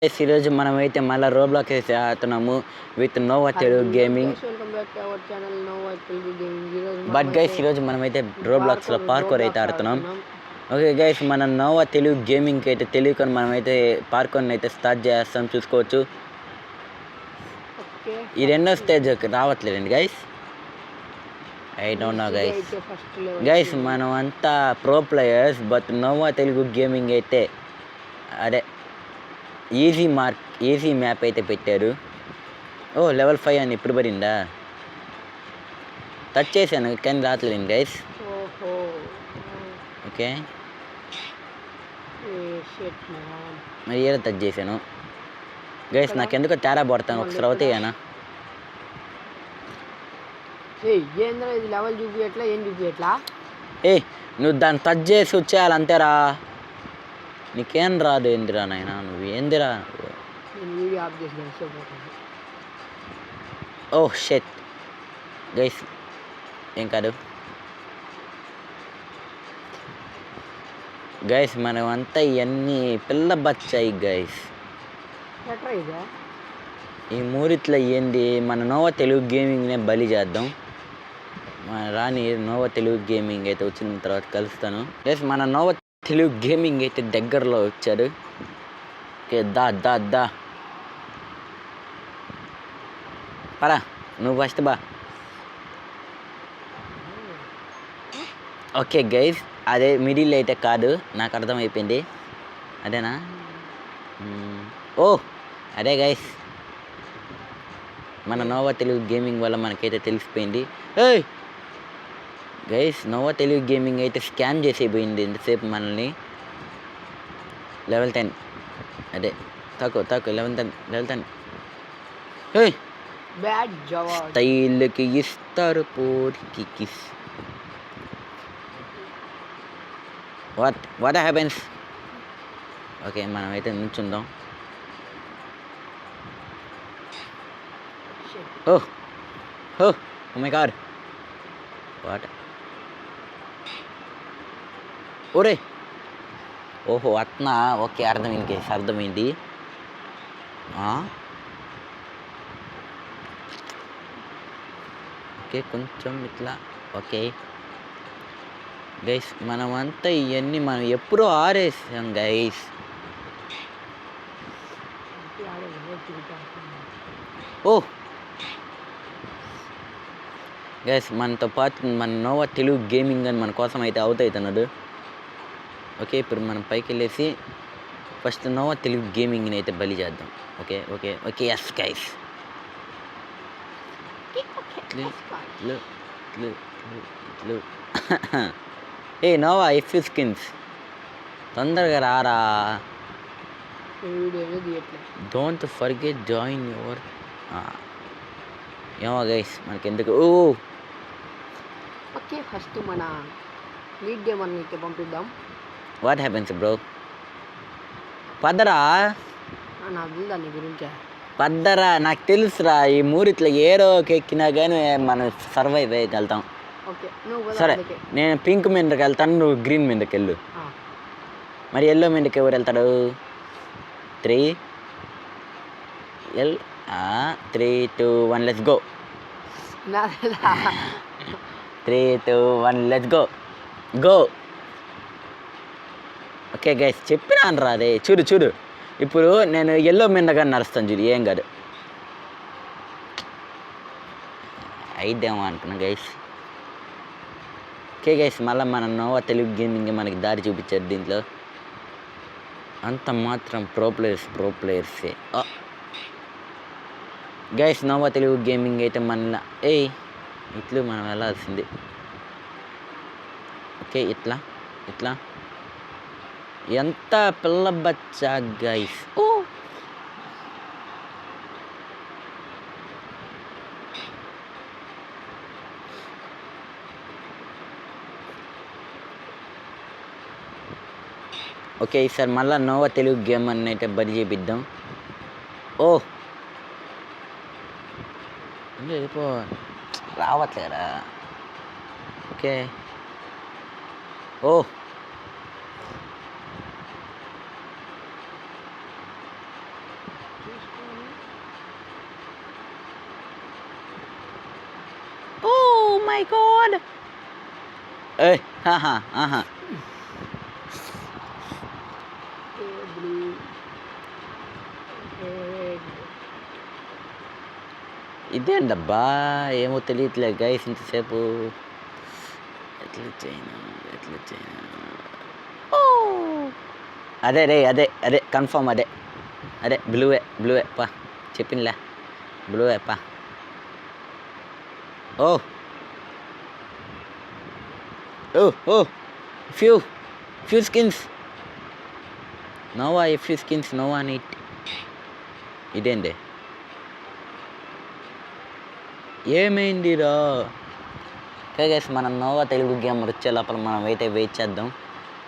Guys ఈరోజు మనమైతే మళ్ళీ రోబ్లాక్స్ అయితే ఆడుతున్నాము with Nova Telugu gaming. But guys ఈరోజు మనమైతే రోబ్లాక్స్లో పార్కోర్ అయితే ఆడుతున్నాం. ఓకే గైస్, మన నోవా తెలుగు గేమింగ్కి అయితే తెలియకొని మనమైతే పార్కోర్ని అయితే స్టార్ట్ చేస్తాం. చూసుకోవచ్చు ఈ రెండో స్టేజ్ రావట్లేదండి guys. I don't know guys మనం అంతా pro players. But Nova Telugu gaming అయితే అదే ఈజీ మ్యాప్ అయితే పెట్టారు. ఓ లెవెల్ 5 అని ఇప్పుడు పడిందా? టచ్ చేశాను కానీ రావట్లేదు గైస్. ఓకే మరి ఏదో టచ్ చేశాను గైస్. నాకెందుకో తేడా పడతాను ఒకసారి అవుతాయనా. ఏ నువ్వు దాన్ని టచ్ చేసి వచ్చేయాలి అంతేరా. నీకేం రాదు ఏందిరా నాయన, నువ్వు ఏందిరా. ఓ షెట్ గైస్, ఏం కాదు గైస్. మనం అంతా ఇవన్నీ పిల్ల బచ్చాయి గైస్. ఈ మూరిట్లో ఏంది, మన నోవా తెలుగు గేమింగ్నే బలి చేద్దాం. మన రాని నోవా తెలుగు గేమింగ్ అయితే వచ్చిన తర్వాత కలుస్తాను గైస్. మన నోవా తెలుగు గేమింగ్ అయితే దగ్గరలో వచ్చాడు. ఓకే దా పరా, నువ్వు ఫస్ట్ బా. ఓకే గైస్, అదే మిడిల్ అయితే కాదు, నాకు అర్థమైపోయింది. అదేనా? ఓ అదే గైస్, మన నోవా తెలుగు గేమింగ్ వల్ల మనకైతే తెలిసిపోయింది. ఏయ్ గైస్, నోవా తెలుగు గేమింగ్ అయితే స్కామ్ చేసేపోయింది ఎంతసేపు మనల్ని. లెవెల్ 10 అదే తక్కువ లెవెల్ 10. ఏయ్ స్టైల్కి ఇస్తారు పోరికి కిస్. What happens? ఓకే మనమైతే నుంచుందాం. Oh my God, what? ఓరే ఓహో అట్నా. ఓకే అర్థమైంది. ఓకే కొంచెం ఇట్లా. ఓకే గైస్, మనమంతా ఇవన్నీ మనం ఎప్పుడో ఆరేసాం గైస్. ఓ గైస్, మనతో పాటు మన నోవా తెలుగు గేమింగ్ అని మన కోసం అయితే అవుతాడు. ఓకే ఇప్పుడు మనం పైకి వెళ్ళేసి ఫస్ట్ నోవా తెలుగు గేమింగ్ని అయితే బలి చేద్దాం. Okay yes guys. ఏ నోవా ఎఫ్ స్కిన్స్ తొందరగా రారా. Don't forget join your. ఏమో గైస్ మనకెందుకు. ఓకే ఫస్ట్ మన లీడ్ గేమర్ అయితే పంపిద్దాం. What happens bro? పద్దరా నాకు దాని గురించి పద్దరా, నాకు తెలుసురా. ఈ మూరిట్లో ఏరోకి ఎక్కినా కానీ మనం సర్వైవ్ అయ్యగలుగుతాం. సరే నేను పింక్ మీదకి వెళ్తాను, నువ్వు గ్రీన్ మీదకి వెళ్ళు. మరి ఎల్లో మీదకి ఎవరు వెళ్తాడు? 3 3 2 1 let's go. 3 2 1 let's go. Okay guys, చెప్పినాను రా. అదే చూడు ఇప్పుడు నేను ఎల్లో మీదగా నడుస్తాను చూడు, ఏం కాదు. అయిద్దేమో అనుకున్నా గైస్. ఓకే గైస్, మళ్ళీ మన నోవా తెలుగు గేమింగ్ మనకి దారి చూపించారు దీంట్లో. అంత మాత్రం ప్రో ప్లేయర్సే గైస్. నోవా తెలుగు గేమింగ్ అయితే మన ఇట్లు మనం వెళ్ళాల్సింది. ఓకే ఇట్లా ఎంత పిల్ల బచ్చా గైస్. ఓకే ఈసారి మళ్ళీ నోవా తెలుగు గేమ్ అని అయితే బరి చేపిద్దాం. వెళ్ళిపో, రావట్లేరా. ఓకే మై గాడ్ ఏయ్ ఆహా ఆహా బ్లూ రెడ్ ఇదేంటబ్బా ఏమో తెలియట్లేదు గైస్ ఇంతసేపు ఎట్లా చేయను అదే రే అదే కన్ఫర్మ్ అదే బ్లూవే పా చెప్పిందిలే బ్లూవే పా ఓ ఓ ఓ few skins Nova few skins Nova neat ఇదేంటి ఏమైందిరా ఓకే గైస్ మనం నోవా తెలుగు గేమర్ వచ్చే లోపల మనం అయితే వెయిట్ చేద్దాం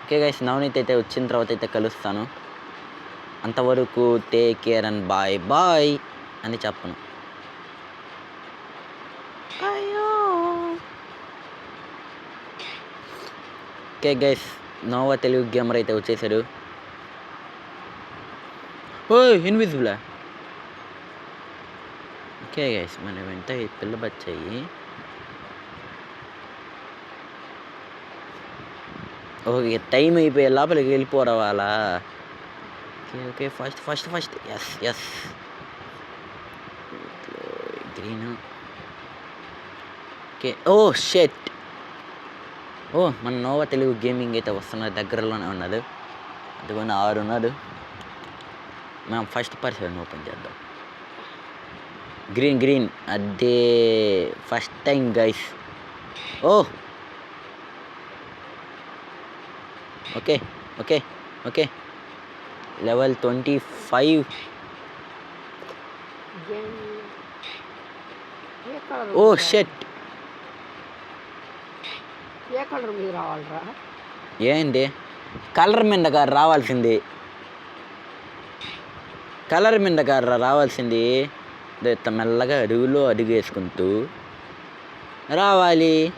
ఓకే గైస్ నవనీత్ అయితే వచ్చిన తర్వాత అయితే కలుస్తాను అంతవరకు టేక్ కేర్ అండ్ బాయ్ అని చెప్పను అయ్యో okay guys Nova Telugu gamer అయితే వచ్చేసాడు ఓ ఇన్విజిబుల్ ఓకే గైస్ మన వెంట పిల్ల బచ్చాయి ఓకే టైం అయిపోయే లోపలికి వెళ్ళిపోరావాలా okay first yes green okay ఓ షెట్ ఓ మన నోవా తెలుగు గేమింగ్ అయితే వస్తున్నది దగ్గరలోనే ఉన్నది అదిగోని 6 ఉన్నది మనం ఫస్ట్ పర్సన్ ఓపెన్ చేద్దాం గ్రీన్ అదే ఫస్ట్ టైం గైస్ ఓ ఓకే లెవెల్ 25 ఓ షెట్ ఏ కలర్ మీద రావాలరా ఏంటి కలర్ మీద రావాల్సింది మెల్లగా అడుగులో అడుగు వేసుకుంటూ రావాలి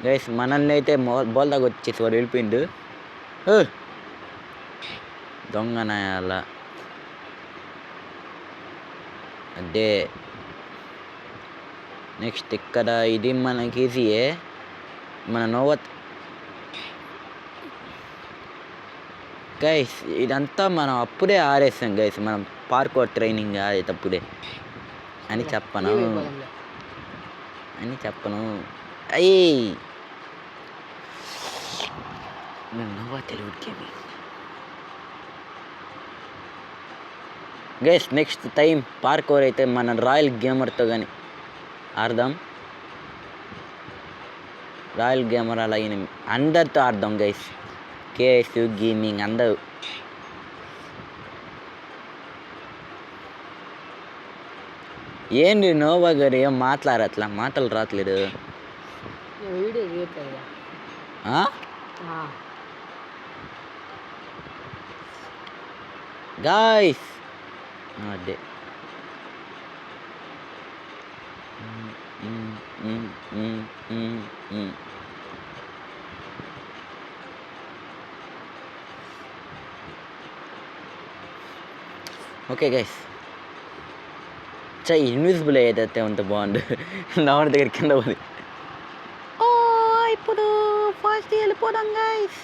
గైస్ మనల్ని అయితే బోల్దాగా వచ్చేసి వాడు వెళ్ళిపోయిండు దొంగనాయాల అదే నెక్స్ట్ ఇక్కడ ఇది మనకి ఈజీయే మన నోవా గైస్ ఇదంతా మనం అప్పుడే ఆడేస్తాం గైస్ మనం పార్కోర్ ట్రైనింగ్ ఆడేటప్పుడే అని చెప్పను అయ్యి Nova Telugu gaming guys next time parkour అయితే మన రాయల్ గేమర్తో కానీ ఆడదాం రాయల్ గేమర్ అలాగే అందరితో ఆడదాం గైస్ కేఎస్ గేమింగ్ అందరూ ఏంటి నోవా గారు ఏం మాట్లాడట్లా మాటలు రావట్లేదు వీడియో చేయట్లేదు గాయ్స్ అదే ఓకే గైస్ ఇన్విజిబుల్ ఏదైతే ఉంటే బాగుండు నవన దగ్గర కింద పోయి ఇప్పుడు ఫాస్ట్ వెళ్ళిపోదాం గైస్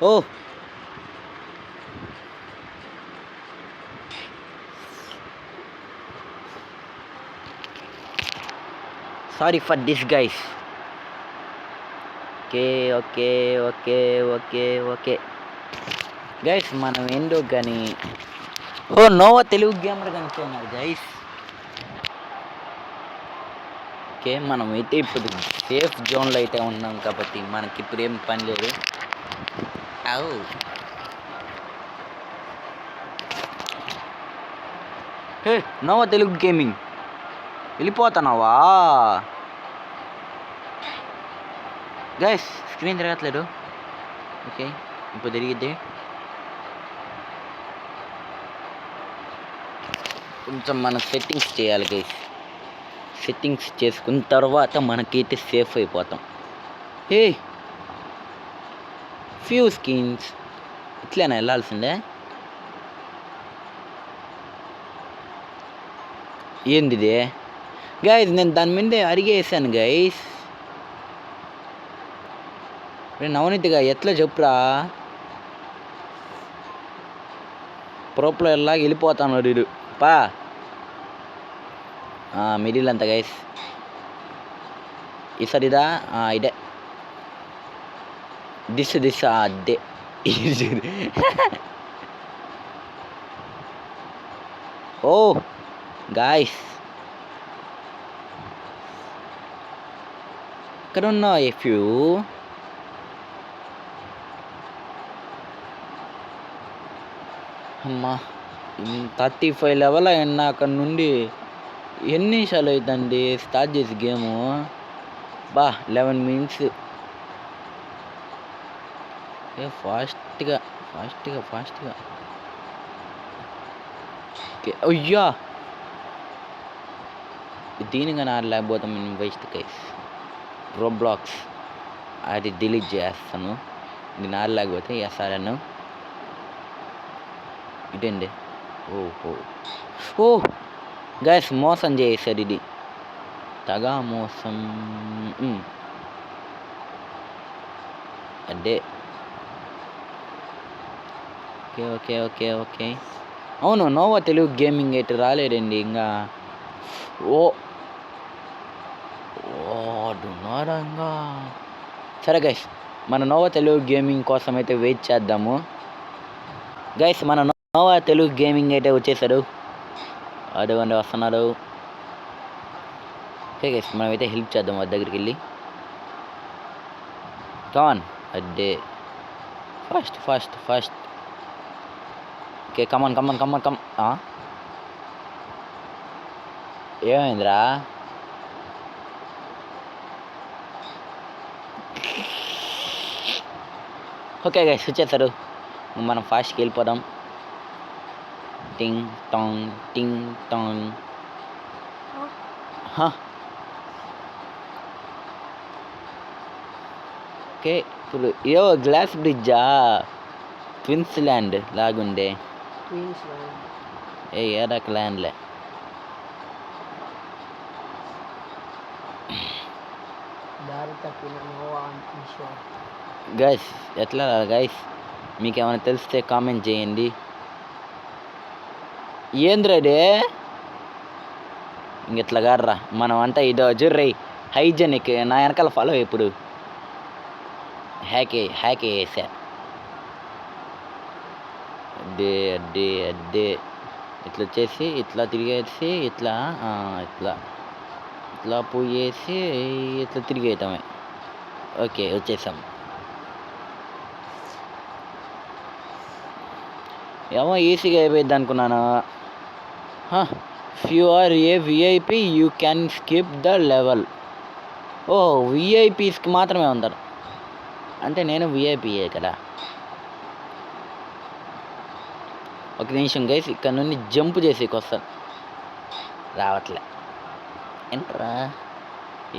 ఓ sorry for this guys okay guys మనం ఏంటో కానీ నోవా తెలుగు గేమర్ కనుక్కున్నారు గైస్ ఓకే మనం అయితే ఇప్పుడు సేఫ్ జోన్లో అయితే ఉన్నాం కాబట్టి మనకి ఇప్పుడు ఏం పని లేదు నోవా తెలుగు గేమింగ్ వెళ్ళిపోతున్నావా గైస్ స్క్రీన్ తిరగట్లేదు ఓకే ఇప్పుడు తిరిగిద్ది కొంచెం మన సెట్టింగ్స్ చేయాలి గైస్ సెట్టింగ్స్ చేసుకున్న తర్వాత మనకైతే సేఫ్ అయిపోతాం ఫ్యూ స్కిన్స్ ఇట్లేనా వెళ్ళాల్సిందే. ఏంది ఇది గైస్? నేను దాని మీద అడిగేసాను గైస్. నవనీతిగా ఎట్లా చెప్పురా, ప్రోప్లో ఎలాగ వెళ్ళిపోతాను వీడు పా. మిడిల్ అంత గైస్. ఈసారి ఇదా ఇదే దిస్ అదే ఓ గాయస్ ఇక్కడ ఉన్న ఫ్యూ అమ్మా 35 లెవెల్ అయినా అక్కడ నుండి ఎన్ని నిమిషాలు అవుతుందండి స్టార్ట్ చేసి గేము? బా 11 మినిట్స్. ఫాస్ట్గా అయ్యా దీనిగా ఆడలేకపోతాం మేము. Waste guys. రోబ్లాక్స్ అది డిలీట్ చేస్తాను. దీన్ని ఆడలేకపోతే ఎస్ఆర్ఎన్ ఇటండి. ఓ గైస్ మోసం చేశారు, ఇది తగా మోసం. అదే ఓకే. అవును, నోవా తెలుగు గేమింగ్ అయితే రాలేదండి ఇంకా. డున్నారంగా. సరే గైస్, మన నోవా తెలుగు గేమింగ్ కోసం అయితే వెయిట్ చేద్దాము. గైస్ మన నోవా తెలుగు గేమింగ్ అయితే వచ్చేసాడు. అటువంటి వస్తున్నాడు. ఓకే గైస్, మనమైతే హెల్ప్ చేద్దాం వాడి దగ్గరికి వెళ్ళి. కాన్ అదే ఫాస్ట్. Okay come on. ఏమైందిరా? ఓకే గైస్ వచ్చేసారు. మనం ఫాస్ట్కి వెళ్ళిపోదాం. టింగ్ టాంగ్. ఓకే ఇప్పుడు గ్లాస్ బ్రిడ్జా? ట్విన్స్ ల్యాండ్ లాగుండే. ఏడాక ల్యాండ్లే. గైస్ ఎట్లా గైస్, మీకేమైనా తెలిస్తే కామెంట్ చేయండి. ఏంద్రదే ఇంకెట్లా గాడ్రా మనం అంతా ఇదో జుర్రై హైజెనిక్. నా వెనకాల ఫాలో ఇప్పుడు హ్యాకే వేసా. అడ్డే ఇట్లా వచ్చేసి ఇట్లా తిరిగేసి ఇట్లా పోయేసి ఇట్లా తిరిగేయటమే. ఓకే వచ్చేసాం. ఏమో ఈజీగా అయిపోయింది అనుకున్నాను. If you are a VIP you can skip the level. ఓ విఐపీస్కి మాత్రమే ఉంటారు అంటే నేను విఐపియే కదా. ఒక నిమిషం గైస్, ఇక్కడ నుండి జంప్ చేసేకి వస్తాను. రావట్లే.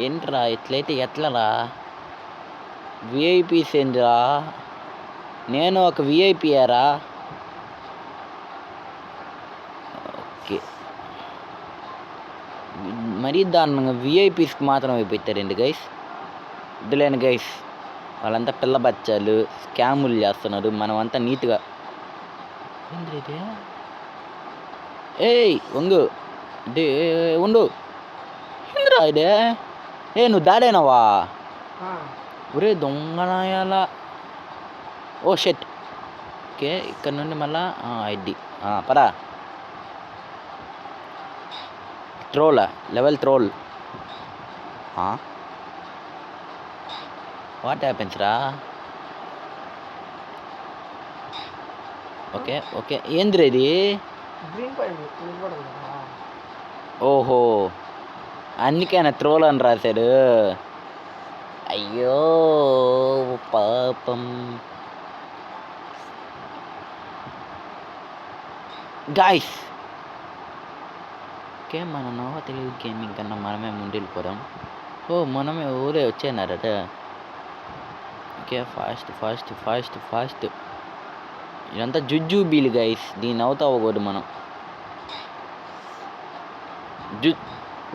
ఏంట్రా ఇట్లయితే ఎట్లరా? విఐపీస్ ఏంటిరా? నేను ఒక విఐపియారా? ఓకే మరీ దారుణంగా విఐపీస్కి మాత్రం అయిపోతారండి గైస్. వద్దులేను గైస్, వాళ్ళంతా పిల్ల బచ్చాలు స్కాములు చేస్తున్నారు. మనం అంతా నీట్గా వంగు ఉండు. ఏంద్రా ఇదే? నువ్వు దాడేనావా? ఒరే దొంగనాయాల. ఓ షెట్. ఓకే ఇక్కడ నుండి మళ్ళా ఐడి పరా. ట్రోలా లెవెల్ ట్రోల్. వాట్ హ్యాపెన్స్ రా? ఓకే ఏంద్రా ఇది? ఓహో అందుకేనా ట్రోల్ అని రాశాడు. అయ్యో పాపం. గాయ్స్ ఓకే మన నోవా తెలుగు గేమింగ్ కన్నా మనమే ముందు వెళ్ళిపోదాం. మనమే ఊరే వచ్చేనారట. Okay fast fast fast fast. ఇదంతా జుజ్జుబీలు గైస్, దీన్ని అవుతా అవ్వకూడదు మనం.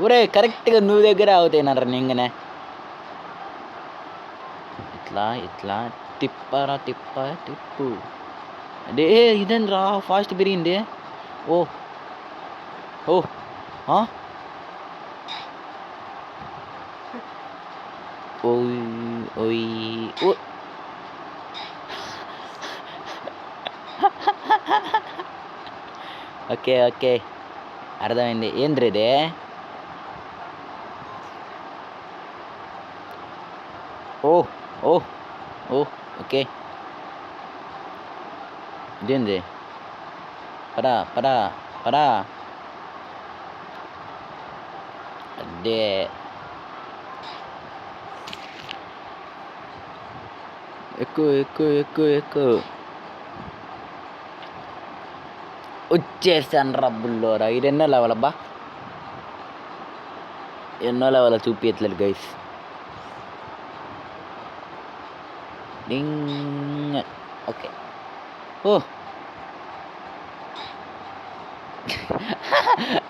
ఒరే కరెక్ట్గా నువ్వు దగ్గర అవుతాయినారా నింగనే. ఇట్లా ఇట్లా తిప్పరా తిప్పు. అదే ఇదేం రా ఫాస్ట్ పెరిగింది. ఓ ఓ ఓయ్ ఓయ్ ఓ. ఓకే ఓకే అర్థమైంది. ఏంద్రీ ఇది? ఓ ఓ ఓ ఓకే. ఇదేంది? పడా పడా పడా. అదే ఎక్కువ ఎక్కువ ఎక్కువ ఎక్కువ వచ్చేసాను రబ్బుల్లోరా. ఇది ఎన్నో లెవెల్ అబ్బా? ఎన్నో లెవెల్ చూపించట్లేదు గైస్. ఓకే. ఓ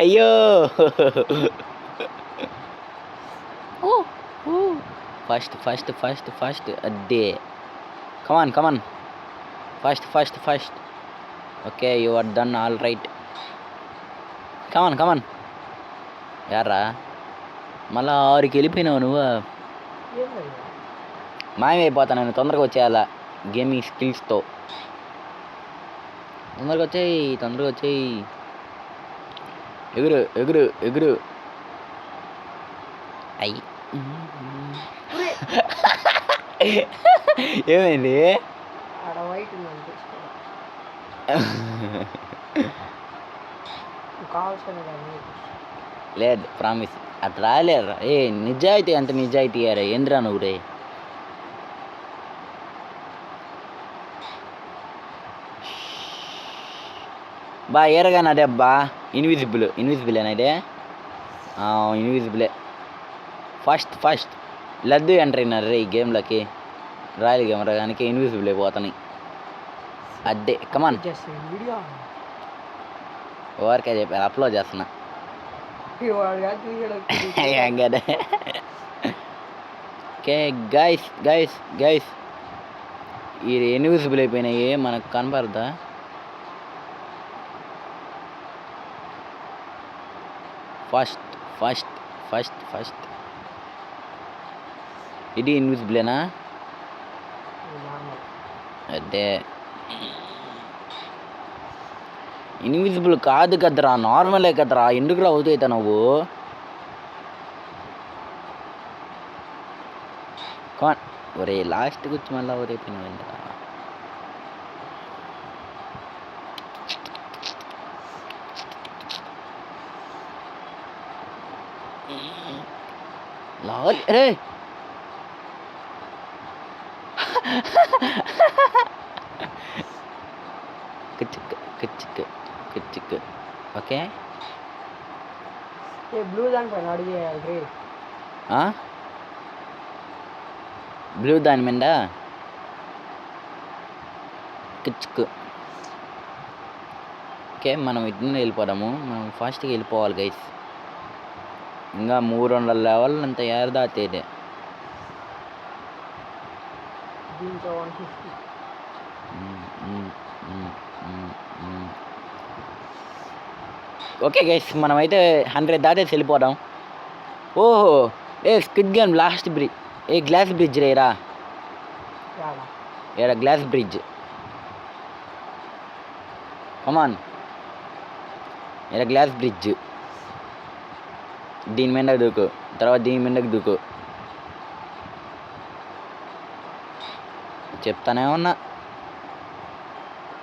అయ్యో ఫాస్ట్ ఫాస్ట్ ఫాస్ట్ ఫాస్ట్. అదే come on fast fast fast. Okay you are done all right. Come on యారా మళ్ళా 6కి వెళ్ళిపోయినావు నువ్వు. మాయమైపోతాను నేను. తొందరగా వచ్చేయాలా గేమింగ్ స్కిల్స్తో. తొందరగా వచ్చేయి. ఎగురు ఎగురు ఎగురు. అయ్యి ఏమైంది? లేదు ప్రామిస్ అట్లా రాలేరా. నిజాయితీ అంటే నిజాయితీ అరే. ఏంద్రా నువ్వు రే? బా ఏరగానే అదే అబ్బా. ఇన్విజిబుల్ అదే. ఇన్విజిబులే. ఫాస్ట్ లడ్డు ఎంటర్ అయినారు రే ఈ గేమ్లోకి. రాయల్ గేమ్ రాగానికి ఇన్విజిబుల్ అయిపోతాయి. అదే కమాన్. ఓవర్కే చెప్పాను, అప్లోడ్ చేస్తున్నా. ఓకే గైస్ ఇది ఇన్విజిబుల్ అయిపోయినాయి. మనకు కనపడదా? ఫాస్ట్. ఇది ఇన్విజిబులేనా? అదే ఇన్విజిబుల్ కాదు కదరా, నార్మలే కదరా. ఎందుకు రా అవుతాయితా నువ్వు? కాన్ ఒరే లాస్ట్కి వచ్చి మళ్ళీ అవుతైపోయినావు. లాల్ రే చిక్. ఓకే బ్లూ దానిపైన అడిగేయాలి. బ్లూ దాని మీద చిక్. ఓకే మనం ఇట్లా వెళ్ళిపోదాము. మనం ఫాస్ట్గా వెళ్ళిపోవాలి గైస్. ఇంకా 300 లెవెల్ అంత ఏరదాతేదే. దీంట్లో 150. ఓకే గైస్ మనమైతే 100 దాటేసి వెళ్ళిపోదాం. ఓహో squid game last bridge. Glass bridge RERA. ఏడా గ్లాస్ బ్రిడ్జ్. కమాన్ ఏడా గ్లాస్ బ్రిడ్జ్. దీని మీదకి దూకు, తర్వాత దీని మీదకి దూకు. చెప్తానే ఉన్నా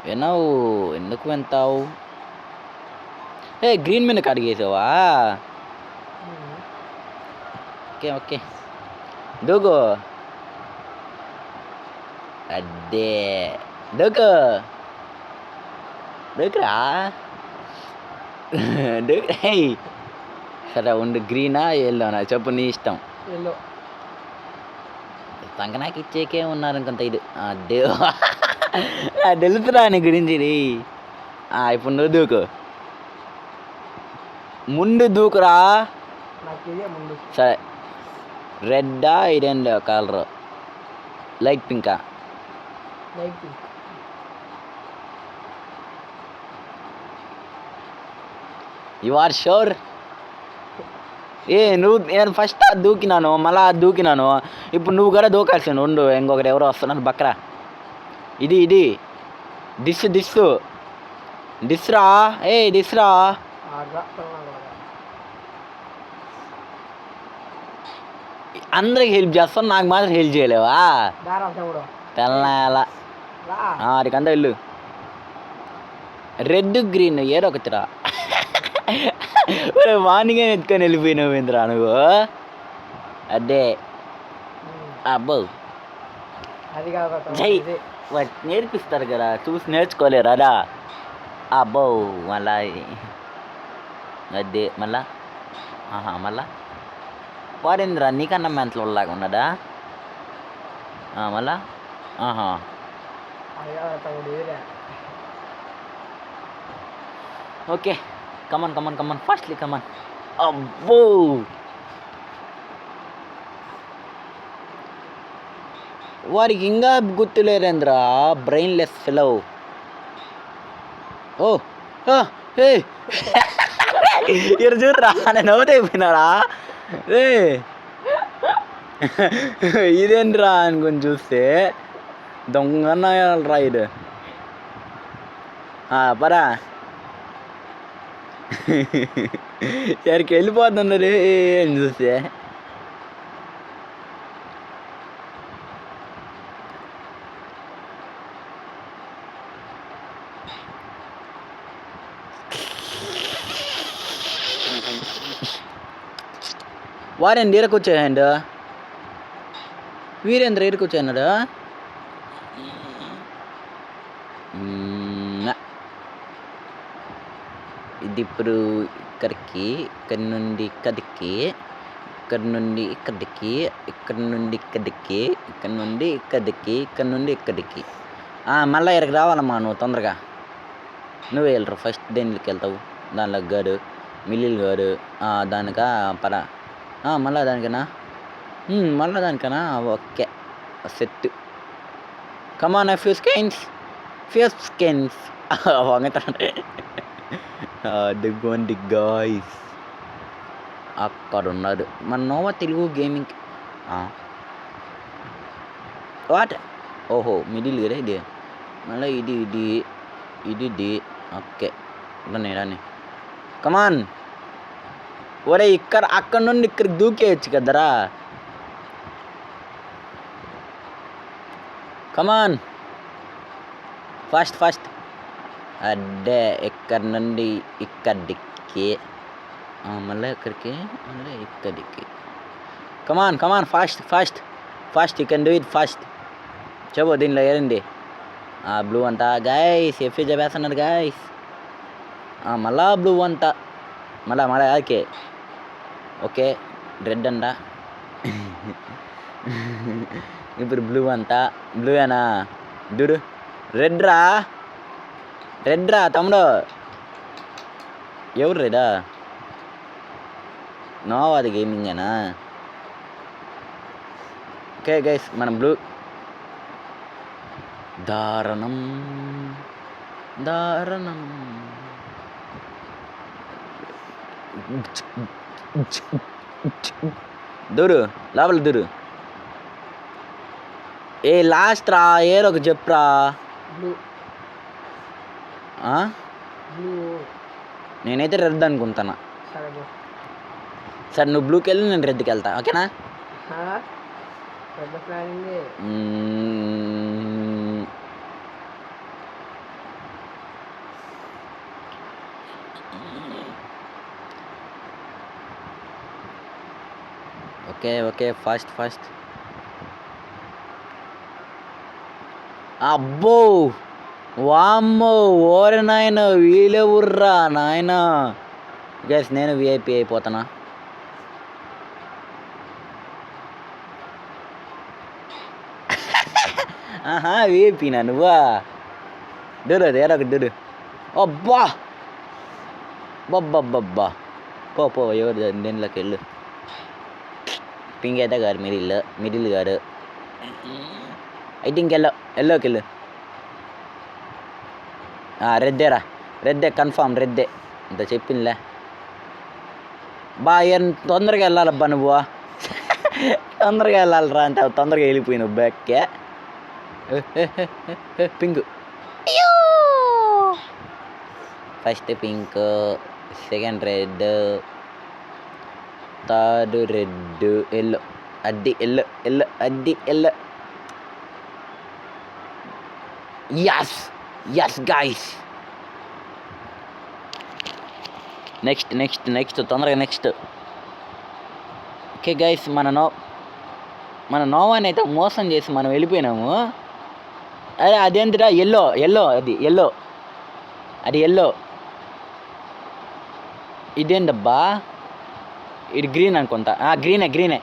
వినవు. ఎందుకు వింటావు? గ్రీన్ మీదకి అడిగేసావా? ఓకే దూకు. అదే దూకురా. సరే ఉండు. గ్రీనా ఎల్లోనా చెప్పు, నీ ఇష్టం. సంకనాకి ఇచ్చేకే ఉన్నారు ఇంకొంత ఇది అదే తెలుసురా నీ గురించి ఇది. ఇప్పుడు నువ్వు దూకు, ముందు దూకురా. నాకు ఇదే ముందు. సరే, రెడ్డా ఇదేంటి కలర్? లైట్ పింకా? Light pink. You are sure? నేను ఫస్ట్ అది దూకినాను, మళ్ళీ అది దూకినాను. ఇప్పుడు నువ్వు కూడా దూకాల్సింది. ఉండు, ఇంకొకటి ఎవరో వస్తున్నారు బక్రా. ఇది డిస్రా. డిస్రా. అందరికి హెల్ప్ చేస్తాను, నాకు మాత్రం హెల్ప్ చేయలేవా? తెల్లాల అడికంతా వెళ్ళు. రెడ్ గ్రీన్ ఏదో ఒకటిరా. మార్నింగే ఎత్తుకొని వెళ్ళిపోయినావు ఏంద్రా నువ్వు? అదే అబ్బో జై నేర్పిస్తారు కదా, చూసి నేర్చుకోలేరు అదా. అబ్బో మళ్ళా అదే మళ్ళా మళ్ళా వారేంద్రా నీకన్నా మెంతలో లాగా ఉన్నదా? మళ్ళా ఓకే, కమన్ ఫాస్ట్లీ కమన్. అబ్బో వారికి ఇంకా గుర్తులేరేంద్రా, బ్రెయిన్లెస్ ఫెలో. ఇరు చూడరా, నేను అవుతైపోయినారా? ఇదేంట్రా అనుకుని చూస్తే దొంగన్నాయాలరా ఇది. పరా సరికి వెళ్ళిపోతున్నారు అని చూస్తే. వారేంద్ర ఈరకొచ్చాయండి, వీరేంద్ర ఈరకొచ్చాయన్నాడు. ఇది ఇప్పుడు ఇక్కడికి, ఇక్కడి నుండి ఇక్కడికి, ఇక్కడి నుండి ఇక్కడికి, ఇక్కడి నుండి ఇక్కడికి, ఇక్కడ నుండి ఇక్కడికి, ఇక్కడ నుండి ఇక్కడికి. మళ్ళీ ఇక్కడికి రావాలమ్మా నువ్వు తొందరగా. నువ్వే వెళ్ళరు ఫస్ట్. దేనికి వెళ్తావు? దానిలో గాడు మిల్లిల్ గాడు దానికా పరా మళ్ళీ దానికనా? మళ్ళీ దానికనా? Okay set. Come on few skins వంగతాడు. దిగ్గోండి గాయ్స్, అక్కడ ఉన్నాడు మన నోవా తెలుగు గేమింగ్. వాట్? ఓహో మిడిల్ కదా ఇది. మళ్ళీ ఇది ఓకే రాని. కమాన్ ఒరే, అక్కడ నుండి ఇక్కడికి దూకేయచ్చు కదరా. Come on fast. అడ్డే ఇక్కడి నుండి ఇక్కడికి, మళ్ళీ ఇక్కడికి, మళ్ళీ ఇక్కడికి. Come on fast. You can do it fast. చెప్పు దీనిలో ఏరింది? బ్లూ అంతా గైస్, ఎఫ్ఏ చెప్పేస్తున్నాడు గైస్. మళ్ళా బ్లూ అంతా, మళ్ళా ఓకే రెడ్ అంట. ఇప్పుడు బ్లూ అంతా, బ్లూయేనా? చూడు, రెడ్ రా తమ్ముడు. ఎవరు రెడా? నోవాది గేమింగేనా? ఓకే గైస్, మనం బ్లూ. దారుణం దూరు, లోపల దూరు. లాస్ట్ రా, ఏదో ఒక చెప్పురా. నేనైతే రెడ్ అనుకుంటానా. సరే నువ్వు బ్లూకి వెళ్ళి నేను రెడ్కి వెళ్తా, ఓకేనా? Okay fast. అబ్బో వామ్మో, ఓరే నాయన, వీలే ఊర్రా నాయన. గైస్ నేను విఐపి అయిపోతానా? ఆహా వేపినా నువ్వా దూరు అది ఏడొక దూరు అబ్బా బబ్బబ్బబ్బా పో ఎవరు దీనిలోకి వెళ్ళు పింక్ అయితే గారు మిడిల్ గారు ఐ థింక్ ఎల్లోకి వెళ్ళు రెడ్డేరా రెడ్డే కన్ఫామ్ రెడ్డే ఇంత చెప్పిందిలే ఏం తొందరగా వెళ్ళాలబ్బా నువ్వు తొందరగా వెళ్ళాలిరా అంటే తొందరగా వెళ్ళిపోయినావు బ్యాక్కే pink first pink second red third red yellow yellow yes guys next తొందరగా నెక్స్ట్ ఓకే గైస్ మన నోవాని అయితే మోసం చేసి మనం వెళ్ళిపోయినాము అదే అదేంటిరా ఎల్లో అది ఎల్లో ఇదేంటబ్బా ఇది గ్రీన్ అనుకుంటా గ్రీనే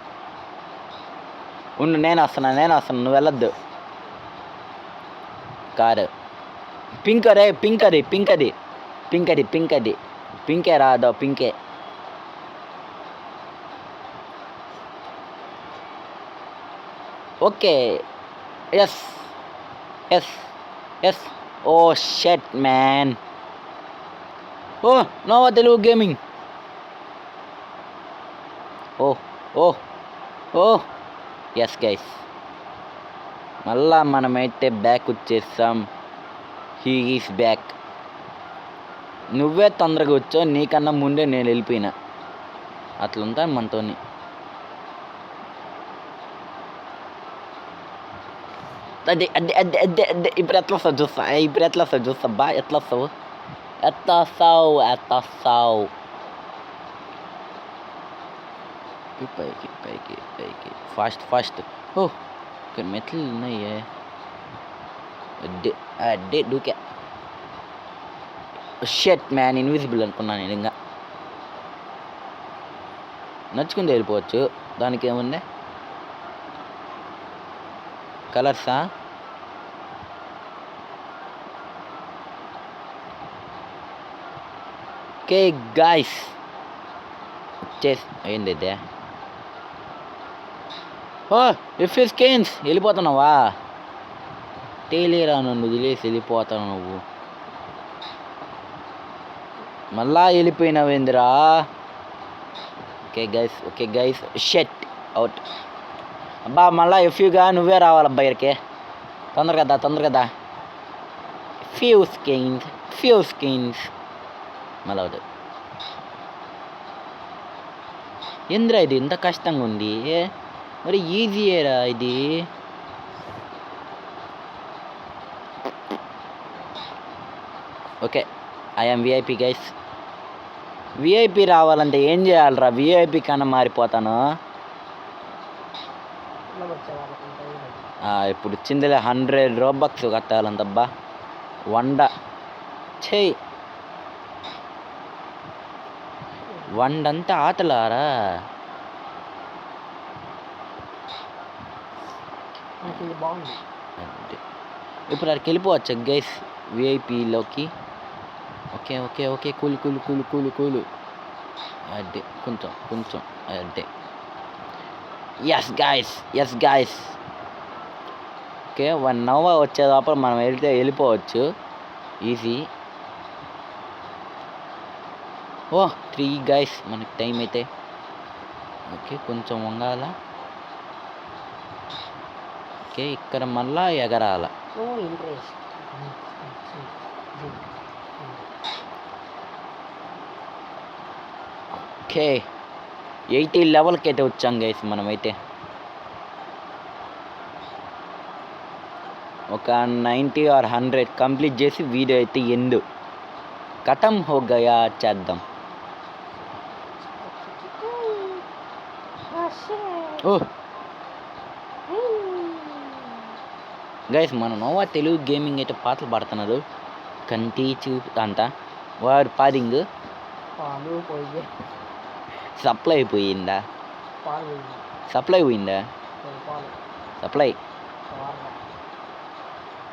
ఉండు నేను వస్తాను నువ్వు వెళ్ళొద్దు కారు పింక్ అది పింకే రాదో పింకే ఓకే ఎస్ ఓ షెట్ man oh Noah Telugu gaming ఓ ఎస్ గైస్ మళ్ళా మనమైతే బ్యాక్ వచ్చేస్తాం హీ ఈస్ బ్యాక్ నువ్వే తొందరగా వచ్చావు నీకన్నా ముందే నేను వెళ్ళిపోయినా అట్లుంటా మనతోని అదే ఇప్పుడు ఎట్లా వస్తావు చూస్తా బా ఎట్లా వస్తావు పైకి ఫాస్ట్ ఓ ఇక్కడ మెట్లు ఉన్నాయే అడ్డే డూకే షెట్ మ్యాన్ ఇన్విజిబుల్ అనుకున్నాను నేను ఇంకా నడుచుకుంటూ వెళ్ళిపోవచ్చు దానికి ఏముంది కలర్సా ఓకే గాయ్స్ అయింది అయితే ఎఫ్ఎస్కేన్స్ వెళ్ళిపోతున్నావా టేలేరా నన్ను వదిలేసి వెళ్ళిపోతాను నువ్వు మళ్ళా వెళ్ళిపోయినావేందిరా ఓకే గైస్ షెట్ అవుట్ అబ్బా మళ్ళా ఎఫ్యూగా నువ్వే రావాలబ్బా ఇక్కడికి తొందరగా దా ఫ్యూ స్కిన్స్ మళ్ళీ అవుతుంది ఏంద్రా ఇది ఇంత కష్టంగా ఉంది మరి ఈజీయేరా ఇది okay I'm VIP guys VIP రావాలంటే ఏం చేయాలరా విఐపి కన్నా మారిపోతాను ఇప్పుడు వచ్చిందిలే 100 రూబక్స్ కట్టాలంతబ్బా వండంతా ఆటలారా ఇప్పుడు అక్కడికి వెళ్ళిపోవచ్చు గైస్ విఐపిలోకి ఓకే కూల్ అదే కొంచెం అదే ఎస్ గాయస్ ఓకే 1 అవర్ వచ్చే లోపల మనం వెళ్ళిపోవచ్చు ఈజీ 3 గైస్ మనకి టైం అయితే ఓకే కొంచెం వంగాల ఓకే ఇక్కడ మళ్ళా ఎగరాల ఓకే 80 లెవెల్కి అయితే వచ్చాం గైస్ మనమైతే ఒక 90 or 100 కంప్లీట్ చేసి వీడియో అయితే ఎండ్ ఖతం హో గయా చేద్దాం గైస్ మన నోవా తెలుగు గేమింగ్ అయితే పాటలు పాడుతున్నారు కంటి చూపు అంతా వాడు పాడింగ్ సప్లై పోయిందా సప్లై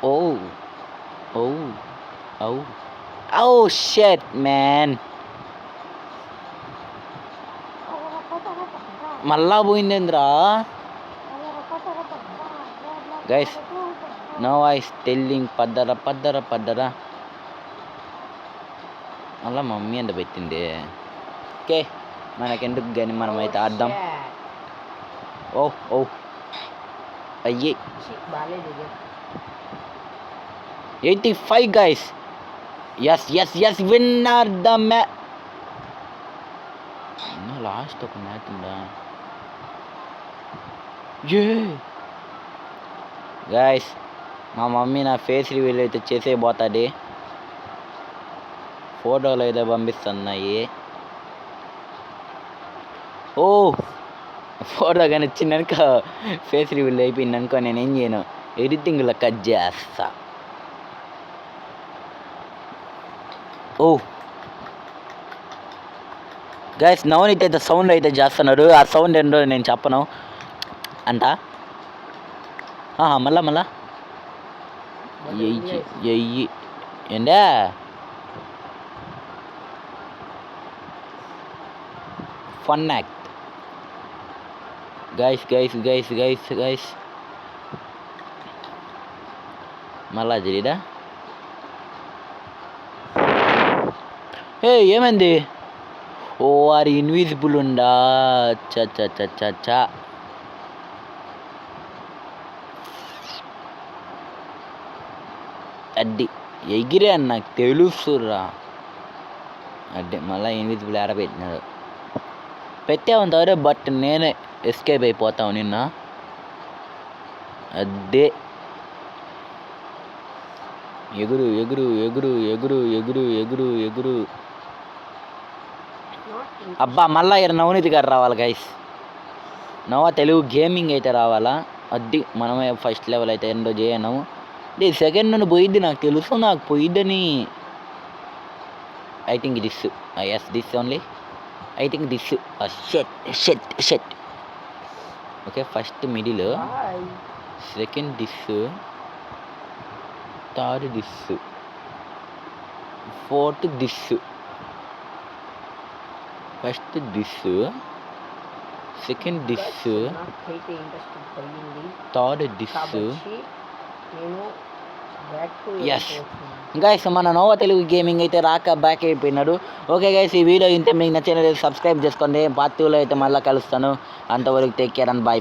ఓ ఓ ఓ ఓ షెట్ మ్యాన్, మళ్ళా పోయిందేంద్రా గైస్. నో ఐస్ టెల్లింగ్ పద్దరా మళ్ళా మమ్మీ అంత పెట్టింది. ఓకే, మనకెందుకు కానీ మనం అయితే ఆడదాం. ఓ ఓ అయ్యి బాగాలేదు ఇది. 85 guys. Yes winner the match. Last ఒక మ్యాచ్ ఉందా ఏ గైస్? మా మమ్మీ నా ఫేస్ రివీల్ అయితే చేసే పోతుంది. ఫోటోలు అయితే పంపిస్తున్నాయి. ఓ ఫోటో కానీ వచ్చిందనుక ఫేస్ రివీల్ అయిపోయింది అనుకో, నేనేం చేయను, ఎడిటింగ్లో కట్ చేస్తా. ఓ గైస్, నవనీత్ అయితే సౌండ్ అయితే చేస్తున్నారు. ఆ సౌండ్ ఏంటో నేను చెప్పను అంట. మళ్ళా ఎయ్యి ఏంటా ఫన్ యాక్ట్ గైస్. మళ్ళా జరిదా ఏమైంది? ఓ అది ఇన్విజిబుల్ ఉండా. చ అడ్డి ఎగిరే అని నాకు తెలుసురా. అడ్డే మళ్ళీ ఇన్విజిబుల్ ఆడబెట్టినాడు. పెట్టామంటారే, బట్ నేనే ఎస్కేప్ అయిపోతావు నిన్న. అదే ఎగురు. అబ్బా మళ్ళా నవనీతి గారు రావాలి గైస్. నవ తెలుగు గేమింగ్ అయితే రావాలా. అది మనమే ఫస్ట్ లెవెల్ అయితే ఎండో చేయను. సెకండ్ నుండి పోయిద్ది నాకు తెలుసు, నాకు పోయిద్దని. I think this this only. I think this shit. Okay, first middle, second this, third this, fourth this. First this, second this, నాకైతే ఇంట్రెస్ట్ కలిగింది థర్డ్ దిస్. కాబట్టి నేను బ్యాక్ టు ఎస్ గైస్, మన నోవా తెలుగు గేమింగ్ అయితే రాక back అయిపోయినాడు. Okay guys, ఈ video ఇంతే. మీకు నచ్చిన సబ్స్క్రైబ్ చేసుకోండి. పార్ట్ 2లో అయితే మళ్ళీ కలుస్తాను. అంతవరకు టేక్ కేర్ అండ్ బాయ్.